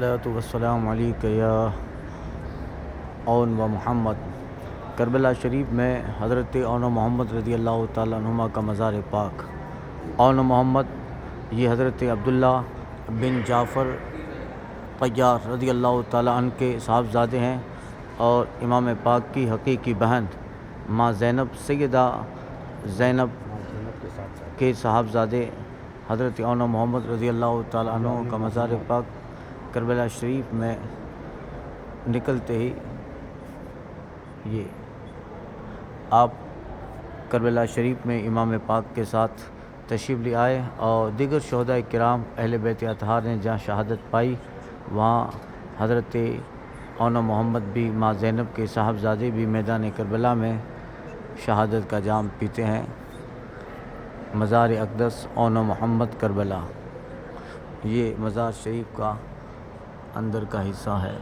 والسلام علیک یا اون و محمد۔ کربلا شریف میں حضرت اون و محمد رضی اللہ تعالیٰ عنہما کا مزار پاک۔ اون و محمد یہ حضرت عبداللہ بن جعفر طیار رضی اللہ تعالیٰ عنہ کے صاحبزادے ہیں اور امام پاک کی حقیقی بہن ماں زینب سیدہ زینب کے صاحبزادے حضرت اون و محمد رضی اللہ تعالیٰ عنہ کا مزار پاک کربلا شریف میں نکلتے ہی یہ آپ کربلا شریف میں امام پاک کے ساتھ تشریف لے آئے اور دیگر شہداء کرام اہل بیت اطہار نے جہاں شہادت پائی وہاں حضرت اون و محمد بھی ماں زینب کے صاحبزادے بھی میدان کربلا میں شہادت کا جام پیتے ہیں۔ مزار اقدس اون و محمد کربلا، یہ مزار شریف کا اندر کا حصہ ہے۔